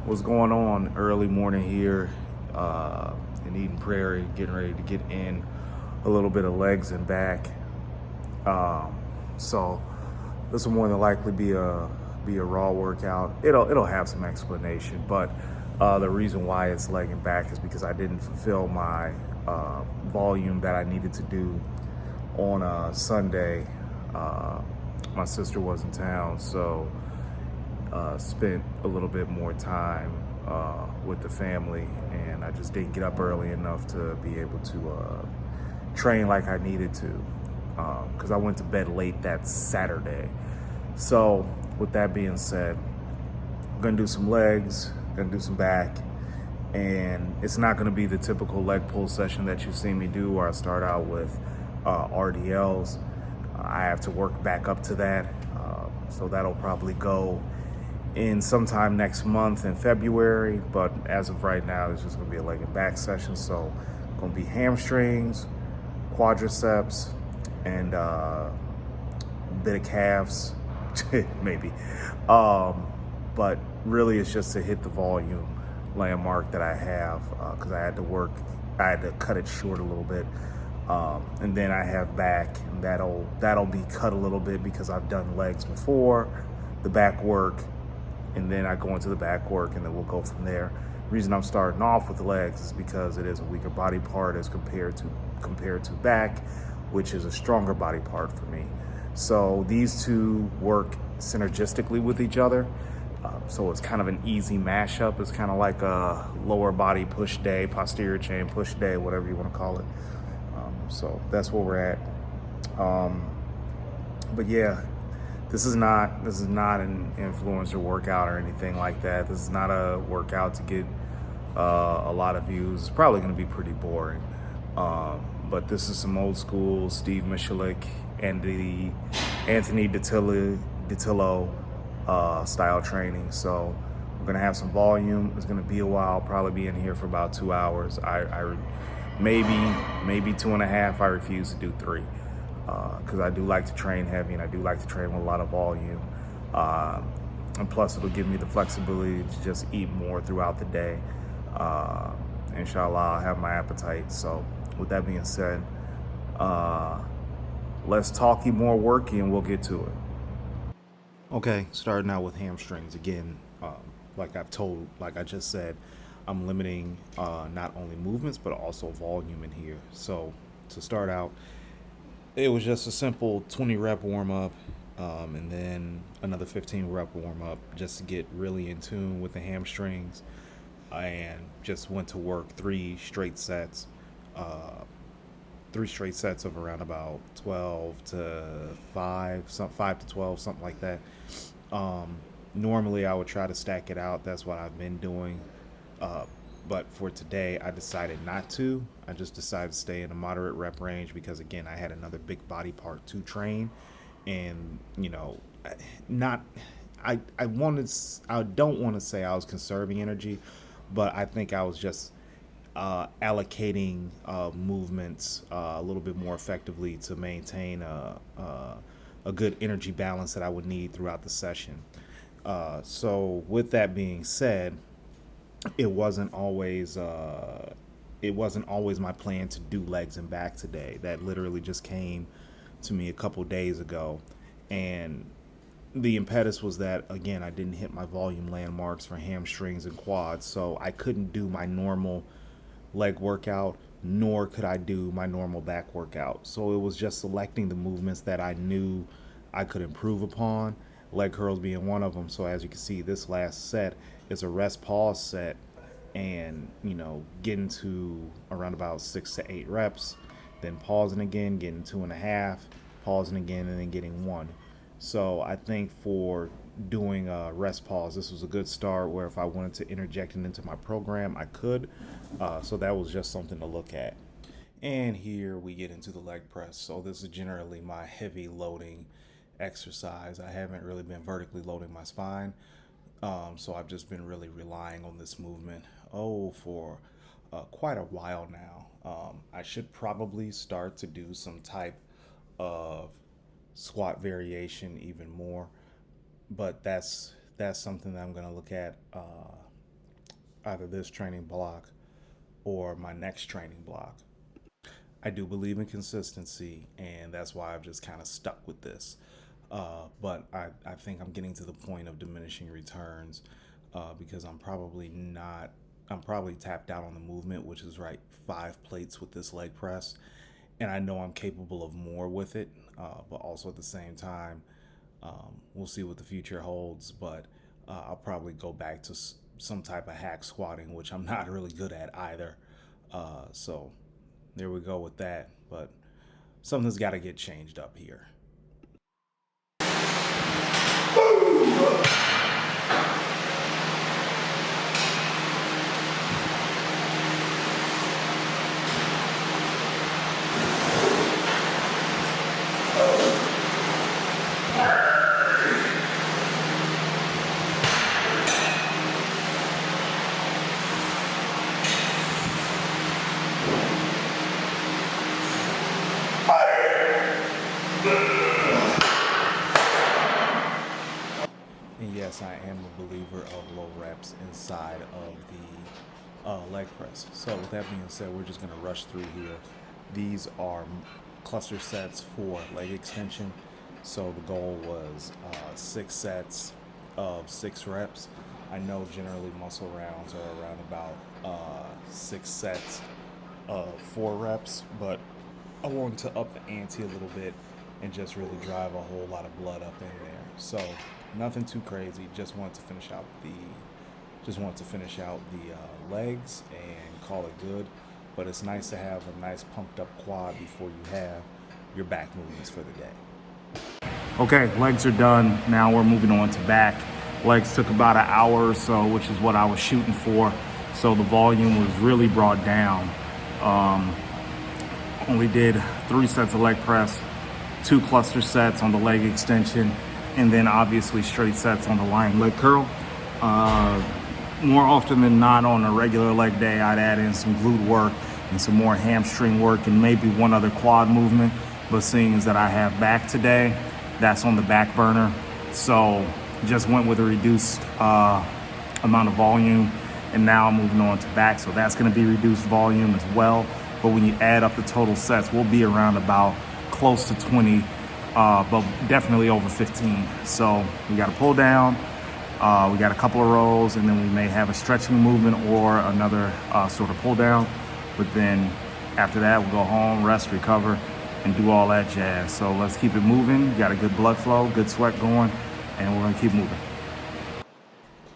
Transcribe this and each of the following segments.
What's going on? Early morning here in Eden Prairie, getting ready to get in a little bit of legs and back. So this will more than likely be a raw workout. It'll have some explanation, but the reason why it's leg and back is because I didn't fulfill my volume that I needed to do on Sunday. My sister was in town, so spent a little bit more time with the family, and I just didn't get up early enough to be able to train like I needed to, because I went to bed late that Saturday. So with that being said, I'm gonna do some legs, gonna do some back, and it's not gonna be the typical leg pull session that you've seen me do where I start out with RDLs. I have to work back up to that, so that'll probably go in sometime next month in February, but as of right now, it's just gonna be a leg and back session. So gonna be hamstrings, quadriceps, and a bit of calves, maybe. But really it's just to hit the volume landmark that I have, because I had to cut it short a little bit. And then I have back, and that'll be cut a little bit because I've done legs before, the back work, and then I go into the back work, and then we'll go from there. The reason I'm starting off with the legs is because it is a weaker body part as compared to back, which is a stronger body part for me. So these two work synergistically with each other. So it's kind of an easy mashup. It's kind of like a lower body push day, posterior chain push day, whatever you want to call it. So that's where we're at. But yeah, this is not an influencer workout or anything like that. This is not a workout to get a lot of views. It's probably going to be pretty boring. But this is some old school Steve Michalik and the Anthony DiTillo style training. So we're going to have some volume. It's going to be a while. I'll probably be in here for about 2 hours. I maybe 2.5. I refuse to do 3. Because I do like to train heavy, and I do like to train with a lot of volume. And plus, it'll give me the flexibility to just eat more throughout the day. Inshallah, I'll have my appetite. So with that being said, less talky, more worky, and we'll get to it. Okay, starting out with hamstrings again. Like I just said, I'm limiting not only movements but also volume in here. So to start out, it was just a simple 20 rep warm up, and then another 15 rep warm up just to get really in tune with the hamstrings, and just went to work uh, 3 straight sets of around about 12 to 5 to 12, something like that. Um, Normally, I would try to stack it out. That's what I've been doing. Uh, but for today, I decided not to. I just decided to stay in a moderate rep range because, again, I had another big body part to train, and not. I don't want to say I was conserving energy, but I think I was just allocating movements a little bit more effectively to maintain a good energy balance that I would need throughout the session. So with that being said, it wasn't always my plan to do legs and back today. That literally just came to me a couple days ago, and the impetus was that, again, I didn't hit my volume landmarks for hamstrings and quads, so I couldn't do my normal leg workout, nor could I do my normal back workout. So it was just selecting the movements that I knew I could improve upon, leg curls being one of them. So as you can see, this last set is a rest pause set, and getting to around about 6 to 8 reps, then pausing again, getting 2.5, pausing again, and then getting 1. So I think for doing a rest pause, this was a good start where if I wanted to interject it into my program, I could. So that was just something to look at. And here we get into the leg press. So this is generally my heavy loading exercise. I haven't really been vertically loading my spine. So I've just been really relying on this movement, for quite a while now. I should probably start to do some type of squat variation even more, but that's something that I'm going to look at either this training block or my next training block. I do believe in consistency, and that's why I've just kind of stuck with this. But I think I'm getting to the point of diminishing returns because I'm probably tapped out on the movement, which is right 5 plates with this leg press. And I know I'm capable of more with it, but also at the same time, we'll see what the future holds. But I'll probably go back to some type of hack squatting, which I'm not really good at either. So there we go with that. But something's got to get changed up here. And yes, I am a believer of low reps inside of the leg press. So with that being said, we're just going to rush through here. These are cluster sets for leg extension. So the goal was 6 sets of 6 reps. I know generally muscle rounds are around about 6 sets of 4 reps, but I wanted to up the ante a little bit and just really drive a whole lot of blood up in there. So nothing too crazy. Just wanted to finish out the legs and call it good. But it's nice to have a nice pumped up quad before you have your back movements for the day. Okay, legs are done. Now we're moving on to back. Legs took about an hour or so, which is what I was shooting for. So the volume was really brought down. Only did 3 sets of leg press, 2 cluster sets on the leg extension, and then obviously straight sets on the lying leg curl. More often than not on a regular leg day, I'd add in some glute work and some more hamstring work and maybe one other quad movement. But seeing as that I have back today, that's on the back burner. So just went with a reduced amount of volume, and now I'm moving on to back. So that's gonna be reduced volume as well. But when you add up the total sets, we'll be around about close to 20, but definitely over 15. So we got a pull down, we got a couple of rows, and then we may have a stretching movement or another sort of pull down. But then after that, we'll go home, rest, recover, and do all that jazz. So let's keep it moving. Got a good blood flow, good sweat going, and we're gonna keep moving.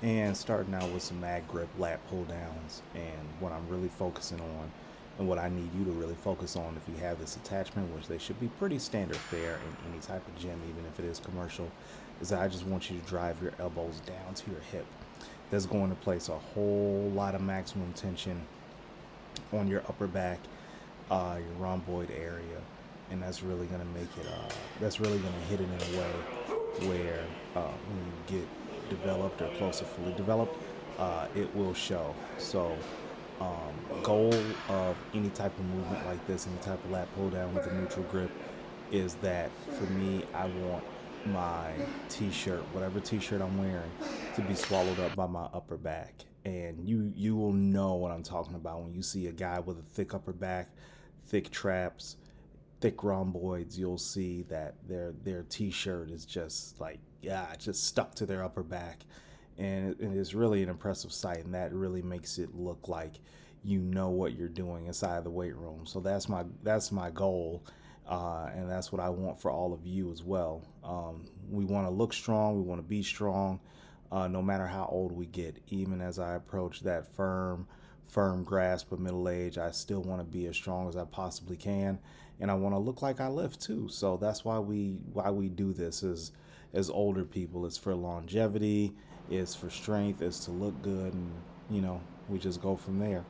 And starting out with some mag grip lat pull downs, and what I'm really focusing on and what I need you to really focus on if you have this attachment, which they should be pretty standard fare in any type of gym, even if it is commercial, is that I just want you to drive your elbows down to your hip. That's going to place a whole lot of maximum tension on your upper back, your rhomboid area, and that's really going to make it, that's really going to hit it in a way where when you get developed or close to fully developed, it will show. So goal of any type of movement like this, any type of lat pull down with a neutral grip, is that for me, I want my t-shirt, whatever t-shirt I'm wearing, to be swallowed up by my upper back. And you will know what I'm talking about when you see a guy with a thick upper back, thick traps, thick rhomboids. You'll see that their t-shirt is just like, just stuck to their upper back. And it is really an impressive sight, and that really makes it look like you know what you're doing inside the weight room. So that's my goal, and that's what I want for all of you as well. We want to look strong, we want to be strong, no matter how old we get. Even as I approach that firm grasp of middle age, I still want to be as strong as I possibly can, and I want to look like I live too. So that's why we do this as older people. It's for longevity, it's for strength, it's to look good, and we just go from there.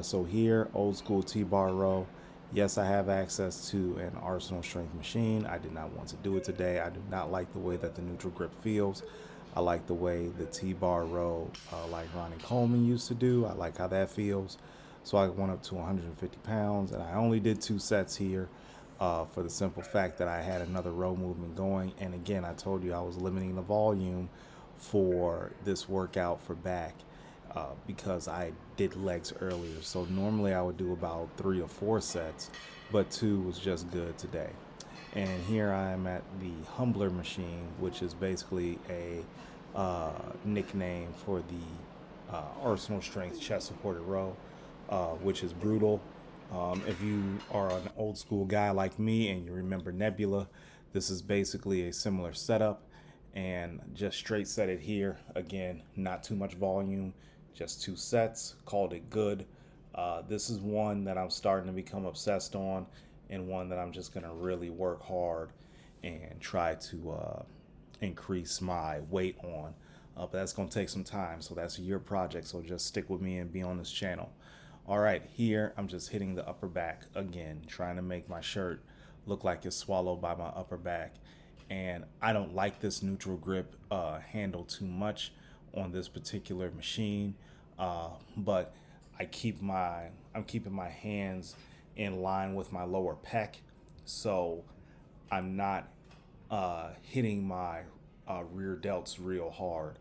So here, old school T-bar row. Yes, I have access to an Arsenal strength machine. I did not want to do it today. I do not like the way that the neutral grip feels. I like the way the T-bar row, like Ronnie Coleman used to do. I like how that feels. So I went up to 150 pounds, and I only did 2 sets here for the simple fact that I had another row movement going. And again, I told you I was limiting the volume for this workout for back. because I did legs earlier. So normally I would do about 3 or 4 sets, but 2 was just good today. And here I am at the humbler machine, which is basically a nickname for the Arsenal Strength chest supported row, which is brutal. If you are an old school guy like me and you remember Nebula, this is basically a similar setup, and just straight set it here. Again, not too much volume, just 2 sets, called it good. This is one that I'm starting to become obsessed on, and one that I'm just gonna really work hard and try to increase my weight on. But that's gonna take some time, so that's your project, so just stick with me and be on this channel. All right, here I'm just hitting the upper back again, trying to make my shirt look like it's swallowed by my upper back. And I don't like this neutral grip handle too much on this particular machine, but I'm keeping my hands in line with my lower pec, so I'm not hitting my rear delts real hard.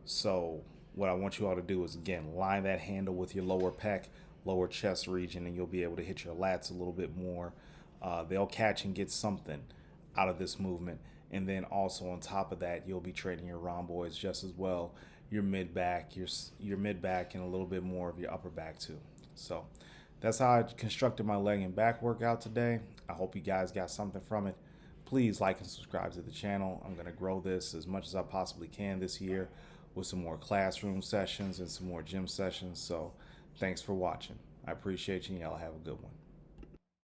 So what I want you all to do is, again, line that handle with your lower pec, lower chest region, and you'll be able to hit your lats a little bit more. They'll catch and get something out of this movement. And then also on top of that, you'll be training your rhomboids just as well, your mid back, your mid back, and a little bit more of your upper back too. So that's how I constructed my leg and back workout today. I hope you guys got something from it. Please like and subscribe to the channel. I'm going to grow this as much as I possibly can this year with some more classroom sessions and some more gym sessions. So thanks for watching. I appreciate you, and y'all have a good one.